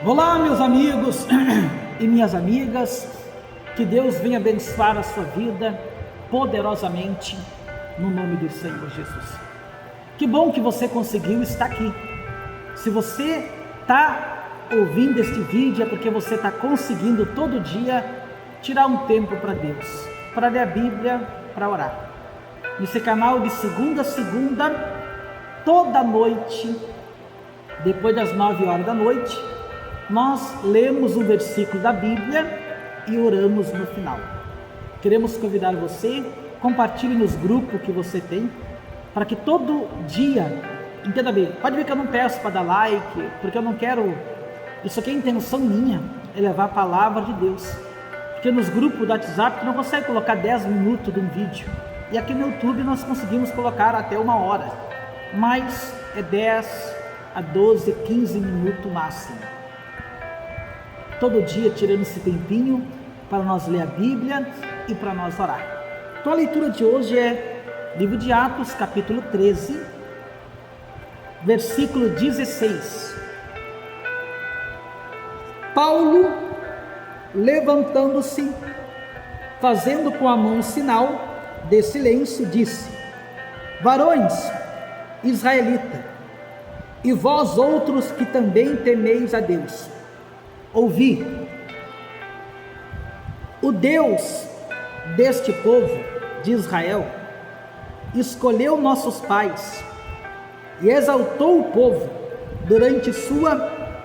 Olá, meus amigos e minhas amigas, que Deus venha abençoar a sua vida poderosamente no nome do Senhor Jesus. Que bom que você conseguiu estar aqui. Se você está ouvindo este vídeo é porque você está conseguindo todo dia tirar um tempo para Deus, para ler a Bíblia, para orar. Nesse canal de segunda a segunda, toda noite, depois das 9 horas da noite, nós lemos um versículo da Bíblia e oramos no final. Queremos convidar você, compartilhe nos grupos que você tem, para que todo dia, entenda bem, pode ver que eu não peço para dar like, porque eu não quero, isso aqui é intenção minha, é levar a palavra de Deus, porque nos grupos do WhatsApp tu não consegue colocar 10 minutos de um vídeo, e aqui no YouTube nós conseguimos colocar até 1 hora, mas é 10 a 12, 15 minutos máximo. Todo dia tirando esse tempinho para nós ler a Bíblia e para nós orar. Então a leitura de hoje é livro de Atos, capítulo 13, versículo 16. Paulo, levantando-se, fazendo com a mão um sinal de silêncio, disse: varões israelitas, e vós outros que também temeis a Deus, ouvi. O Deus deste povo de Israel escolheu nossos pais e exaltou o povo durante sua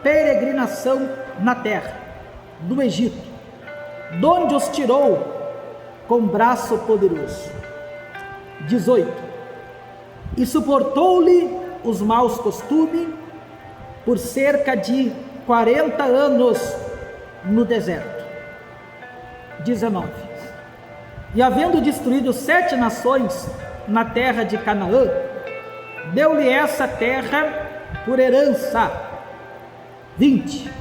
peregrinação na terra do Egito, donde os tirou com braço poderoso. 18. E suportou-lhe os maus costumes por cerca de 40 anos no deserto. 19. E havendo destruído 7 nações na terra de Canaã, deu-lhe essa terra por herança. 20.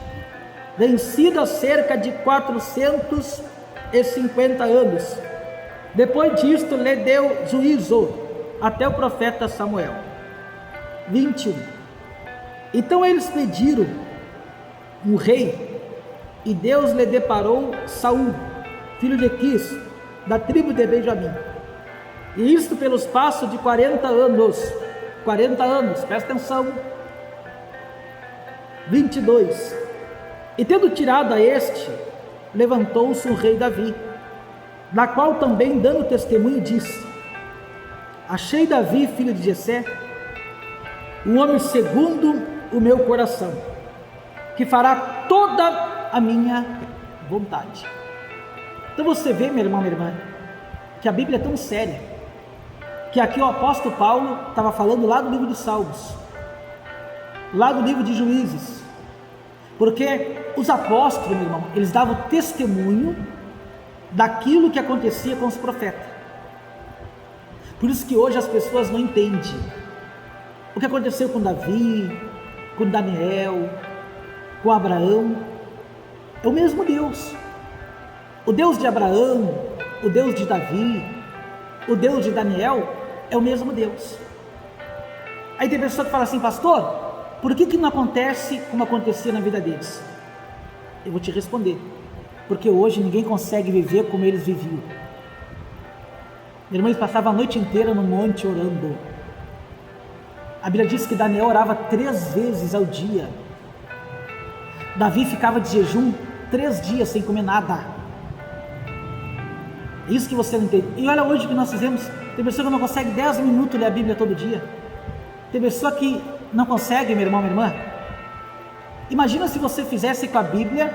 Vencido há cerca de 450 anos, depois disto lhe deu juízo até o profeta Samuel. 21. Então eles pediram um rei, e Deus lhe deparou Saul, filho de Quis, da tribo de Benjamim, e isto pelo espaço de 40 anos, 40 anos, presta atenção. 22. E tendo tirado a este, levantou-se o rei Davi, da qual também dando testemunho disse: achei Davi, filho de Jessé, um homem segundo o meu coração, que fará toda a minha vontade. Então você vê, meu irmão, minha irmã, que a Bíblia é tão séria, que aqui o apóstolo Paulo estava falando lá do livro de Salmos, lá do livro de Juízes, porque os apóstolos, meu irmão, eles davam testemunho daquilo que acontecia com os profetas. Por isso que hoje as pessoas não entendem o que aconteceu com Davi, com Daniel, com Abraão. É o mesmo Deus. O Deus de Abraão, o Deus de Davi, o Deus de Daniel é o mesmo Deus. Aí tem pessoa que fala assim: pastor, por que não acontece como acontecia na vida deles? Eu vou te responder: porque hoje ninguém consegue viver como eles viviam. Meu irmão, eles passavam a noite inteira no monte orando. A Bíblia diz que Daniel orava 3 vezes ao dia. Davi ficava de jejum 3 dias sem comer nada. É isso que você não entende. E olha hoje o que nós fizemos. Tem pessoa que não consegue 10 minutos ler a Bíblia todo dia. Tem pessoa que não consegue, meu irmão, minha irmã. Imagina se você fizesse com a Bíblia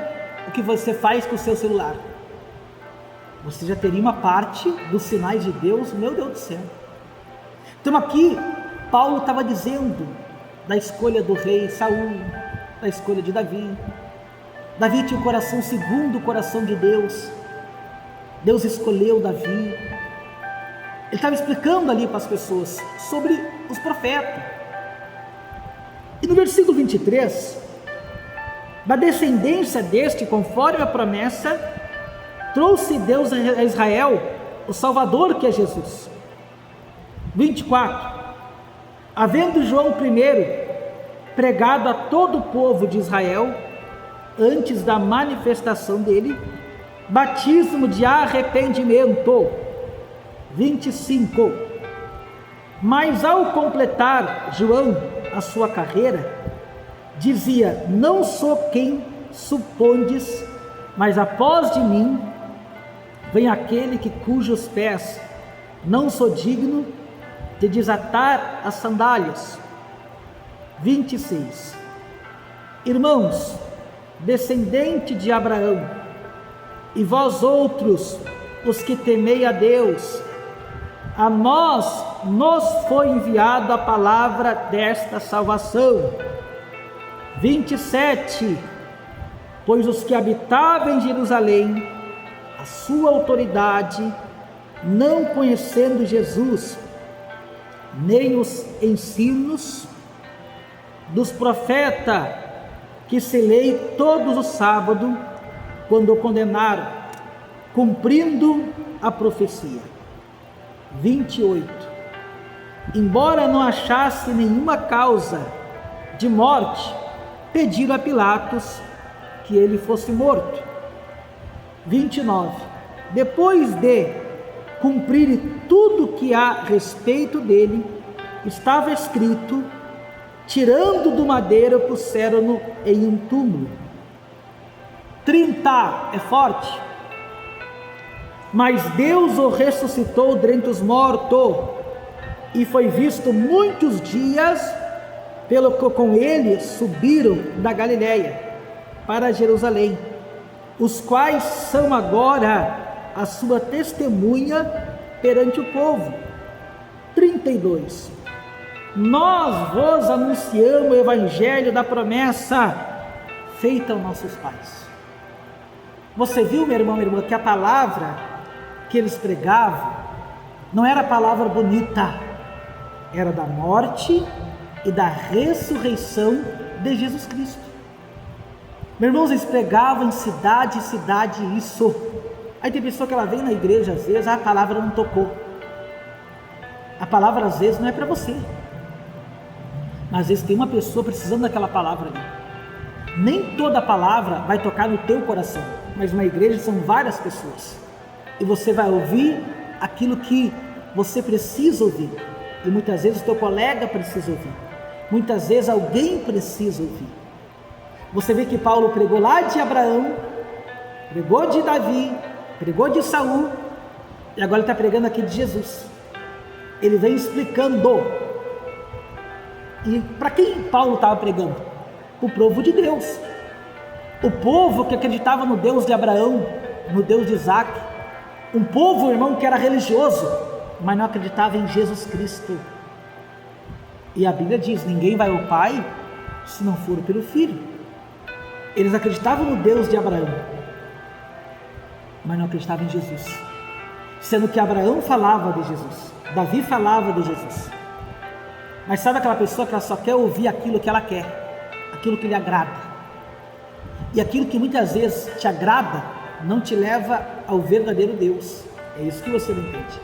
o que você faz com o seu celular. Você já teria uma parte dos sinais de Deus, meu Deus do céu. Então aqui Paulo estava dizendo da escolha do rei Saul, da escolha de Davi. Davi tinha o coração segundo o coração de Deus. Deus escolheu Davi. Ele estava explicando ali para as pessoas sobre os profetas. E no versículo 23, da descendência deste, conforme a promessa, trouxe Deus a Israel o Salvador, que é Jesus. 24. Havendo João I pregado a todo o povo de Israel antes da manifestação dele, batismo de arrependimento. 25. Mas ao completar João a sua carreira, dizia: não sou quem supondes, mas após de mim vem aquele cujos pés não sou digno de desatar as sandálias. 26. Irmãos, descendente de Abraão, e vós outros, os que temei a Deus, a nós nos foi enviada a palavra desta salvação. 27. Pois os que habitavam em Jerusalém, a sua autoridade, não conhecendo Jesus, nem os ensinos dos profetas, que se lê todos os sábados, quando o condenaram, cumprindo a profecia. 28. Embora não achasse nenhuma causa de morte, pediram a Pilatos que ele fosse morto. 29. Depois de cumprir tudo que a respeito dele estava escrito, tirando do madeiro, puseram-no em um túmulo. 30. É forte. Mas Deus o ressuscitou dentre os mortos, e foi visto muitos dias, pelo que com ele subiram da Galiléia para Jerusalém, os quais são agora a sua testemunha perante o povo. 32. Nós vos anunciamos o evangelho da promessa feita aos nossos pais. Você viu, meu irmão, minha irmã, que a palavra que eles pregavam não era palavra bonita, era da morte e da ressurreição de Jesus Cristo. Meus irmãos, eles pregavam em cidade isso. Aí tem pessoa que ela vem na igreja, às vezes a palavra não tocou. A palavra às vezes não é para você, mas às vezes tem uma pessoa precisando daquela palavra ali. Nem toda palavra vai tocar no teu coração, mas uma igreja são várias pessoas, e você vai ouvir aquilo que você precisa ouvir, e muitas vezes o teu colega precisa ouvir, muitas vezes alguém precisa ouvir. Você vê que Paulo pregou lá de Abraão, pregou de Davi, pregou de Saul, e agora ele está pregando aqui de Jesus. Ele vem explicando. E para quem Paulo estava pregando? O povo de Deus, o povo que acreditava no Deus de Abraão, no Deus de Isaac, um povo, irmão, que era religioso, mas não acreditava em Jesus Cristo. E a Bíblia diz: ninguém vai ao Pai se não for pelo Filho. Eles acreditavam no Deus de Abraão, mas não acreditavam em Jesus, sendo que Abraão falava de Jesus, Davi falava de Jesus. Mas sabe aquela pessoa que ela só quer ouvir aquilo que ela quer, aquilo que lhe agrada, e aquilo que muitas vezes te agrada não te leva ao verdadeiro Deus. É isso que você não entende.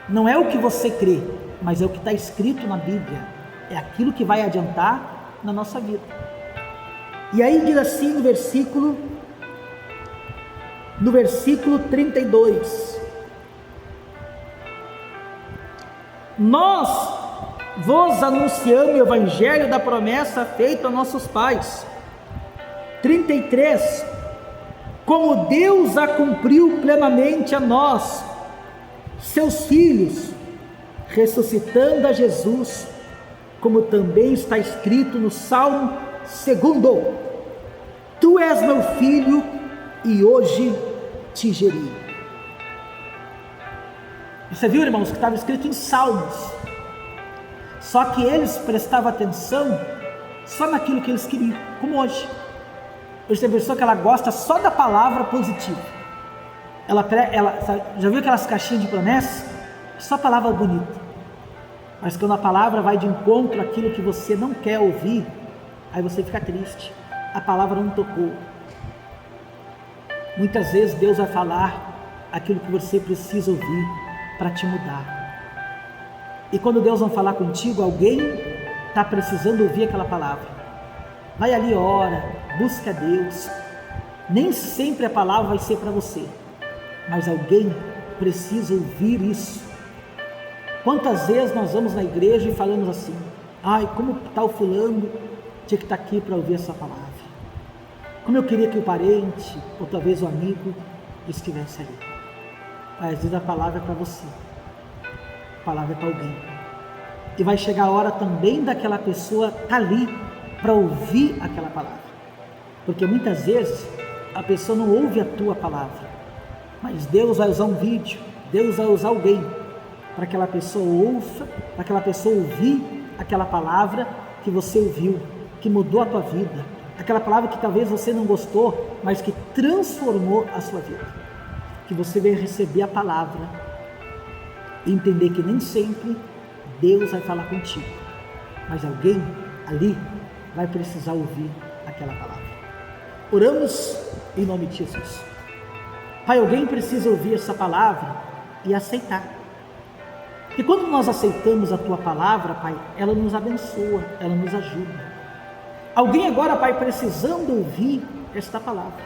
Não é o que você crê, mas é o que está escrito na Bíblia, é aquilo que vai adiantar na nossa vida. E aí diz assim no versículo 32: nós vos anunciamos o evangelho da promessa feita aos nossos pais. 33. Como Deus a cumpriu plenamente a nós, seus filhos, ressuscitando a Jesus, como também está escrito no Salmo 2: Tu és meu filho, e hoje te geri. Você viu, irmãos, que estava escrito em Salmos, só que eles prestavam atenção só naquilo que eles queriam, como hoje. Hoje tem pessoa que ela gosta só da palavra positiva. Ela já viu aquelas caixinhas de promessa? Só palavra bonita. Mas quando a palavra vai de encontro àquilo que você não quer ouvir, aí você fica triste. A palavra não tocou. Muitas vezes Deus vai falar aquilo que você precisa ouvir para te mudar. E quando Deus não falar contigo, alguém está precisando ouvir aquela palavra. Vai ali, ora, busca Deus, Nem sempre a palavra vai ser para você, mas alguém precisa ouvir isso. Quantas vezes nós vamos na igreja e falamos assim: ai, como tal fulano tinha que estar aqui para ouvir essa palavra. Como eu queria que o parente, ou talvez o amigo, estivesse ali. Mas às vezes a palavra é para você, a palavra é para alguém. E vai chegar a hora também daquela pessoa estar ali para ouvir aquela palavra. Porque muitas vezes a pessoa não ouve a tua palavra, mas Deus vai usar um vídeo, Deus vai usar alguém para aquela pessoa ouça, para aquela pessoa ouvir aquela palavra que você ouviu, que mudou a tua vida, aquela palavra que talvez você não gostou, mas que transformou a sua vida. Que você venha receber a palavra e entender que nem sempre Deus vai falar contigo, mas alguém ali vai precisar ouvir aquela palavra. Oramos em nome de Jesus. Pai, alguém precisa ouvir essa palavra e aceitar. E quando nós aceitamos a tua palavra, Pai, ela nos abençoa, ela nos ajuda. Alguém agora, Pai, precisando ouvir esta palavra.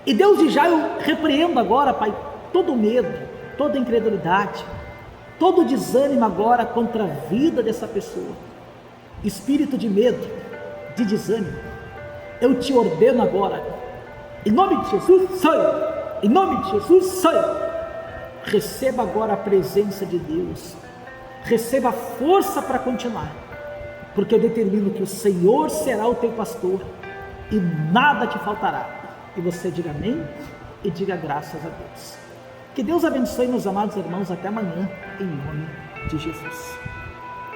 E Deus diz: já eu repreendo agora, Pai, todo medo, toda incredulidade, todo desânimo agora contra a vida dessa pessoa. Espírito de medo, de desânimo, eu te ordeno agora, em nome de Jesus, saia! Em nome de Jesus, saia! Receba agora a presença de Deus, receba a força para continuar, porque eu determino que o Senhor será o teu pastor e nada te faltará. E você diga amém e diga graças a Deus. Que Deus abençoe, meus amados irmãos, até amanhã, em nome de Jesus.